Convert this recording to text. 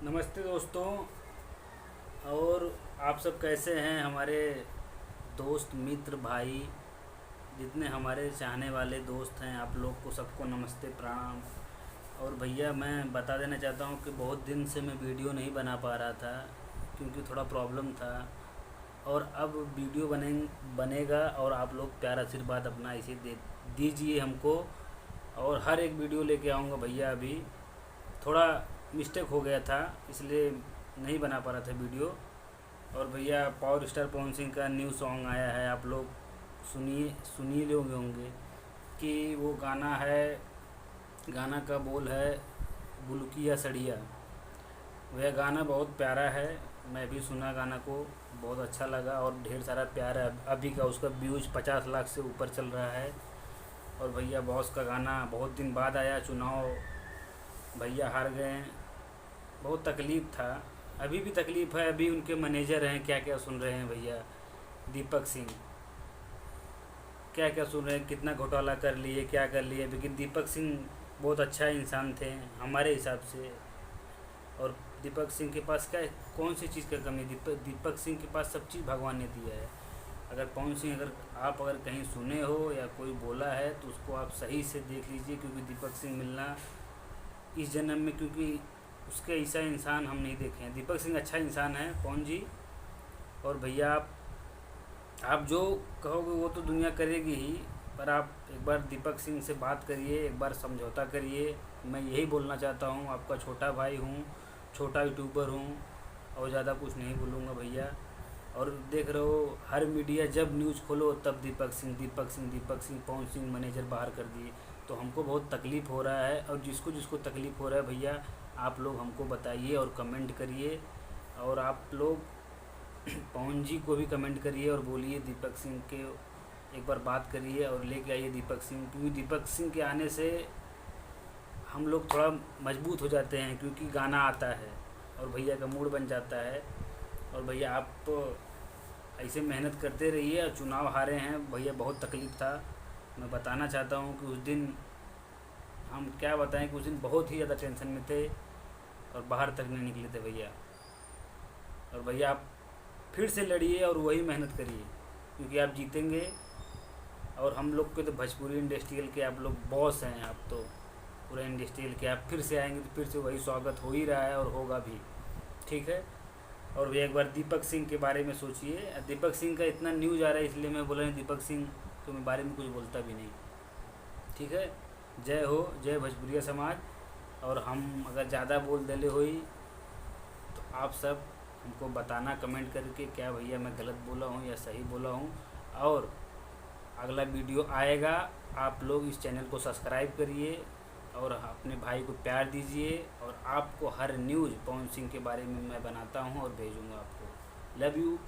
नमस्ते दोस्तों। और आप सब कैसे हैं? हमारे दोस्त मित्र भाई जितने हमारे चाहने वाले दोस्त हैं, आप लोग को सबको नमस्ते प्रणाम। और भैया मैं बता देना चाहता हूँ कि बहुत दिन से मैं वीडियो नहीं बना पा रहा था क्योंकि थोड़ा प्रॉब्लम था। और अब वीडियो बनेगा और आप लोग प्यार आशीर्वाद अपना इसे दे दीजिए हमको। और हर एक वीडियो लेके आऊँगा भैया। अभी थोड़ा मिस्टेक हो गया था इसलिए नहीं बना पा रहा था वीडियो। और भैया पावर स्टार पवन सिंह का न्यू सॉन्ग आया है, आप लोग सुनिए लोगे होंगे कि वो गाना है। गाना का बोल है बुलकिया सड़िया। वह गाना बहुत प्यारा है, मैं भी सुना गाना को, बहुत अच्छा लगा और ढेर सारा प्यार है। अभी का उसका व्यूज 50 लाख से ऊपर चल रहा है। और भैया बॉस का गाना बहुत दिन बाद आया, चुनाव भैया हार गए, बहुत तकलीफ़ था। अभी भी तकलीफ़ है। अभी उनके मैनेजर हैं, क्या क्या सुन रहे हैं भैया, दीपक सिंह क्या क्या सुन रहे हैं, कितना घोटाला कर लिए, क्या कर लिए। लेकिन दीपक सिंह बहुत अच्छा इंसान थे हमारे हिसाब से। और दीपक सिंह के पास क्या, कौन सी चीज़ का कमी? दीपक सिंह के पास सब चीज़ भगवान ने दिया है। अगर पवन सिंह अगर कहीं सुने हो या कोई बोला है तो उसको आप सही से देख लीजिए, क्योंकि दीपक सिंह मिलना इस जन्म में, क्योंकि उसके ऐसा इंसान हम नहीं देखे हैं। दीपक सिंह अच्छा इंसान है पवन जी। और भैया आप जो कहोगे वो तो दुनिया करेगी ही, पर आप एक बार दीपक सिंह से बात करिए, एक बार समझौता करिए। मैं यही बोलना चाहता हूँ, आपका छोटा भाई हूँ, छोटा यूट्यूबर हूँ और ज़्यादा कुछ नहीं बोलूँगा भैया। और देख रहे हो हर मीडिया जब न्यूज़ खोलो तब दीपक सिंह दीपक सिंह दीपक सिंह, पवन सिंह मैनेजर बाहर कर दिए। तो हमको बहुत तकलीफ़ हो रहा है। और जिसको जिसको तकलीफ़ हो रहा है भैया, आप लोग हमको बताइए और कमेंट करिए। और आप लोग पवन जी को भी कमेंट करिए और बोलिए दीपक सिंह के एक बार बात करिए और लेके आइए दीपक सिंह, क्योंकि दीपक सिंह के आने से हम लोग थोड़ा मजबूत हो जाते हैं, क्योंकि गाना आता है और भैया का मूड बन जाता है। और भैया आप तो ऐसे मेहनत करते रहिए। और चुनाव हारे हैं भैया, बहुत तकलीफ़ था। मैं बताना चाहता हूँ कि उस दिन हम क्या बताएं कि उस दिन बहुत ही ज़्यादा टेंशन में थे और बाहर तक नहीं निकले थे भैया। और भैया आप फिर से लड़िए और वही मेहनत करिए, क्योंकि आप जीतेंगे। और हम लोग के तो भोजपुरी इंडस्ट्रियल के आप लोग बॉस हैं, आप तो पूरा इंडस्ट्रियल के। आप फिर से आएंगे तो फिर से वही स्वागत हो ही रहा है और होगा भी, ठीक है। और भी एक बार दीपक सिंह के बारे में सोचिए। दीपक सिंह का इतना न्यूज़ आ रहा है इसलिए मैं बोला दीपक सिंह के बारे में कुछ बोलता भी नहीं, ठीक है। जय हो, जय भोजपुरिया समाज। और हम अगर ज़्यादा बोल देले हुई तो आप सब हमको बताना कमेंट करके, क्या भैया मैं गलत बोला हूँ या सही बोला हूँ। और अगला वीडियो आएगा, आप लोग इस चैनल को सब्सक्राइब करिए और अपने भाई को प्यार दीजिए। और आपको हर न्यूज़ पवन सिंह के बारे में मैं बनाता हूँ और भेजूँगा आपको। Love you.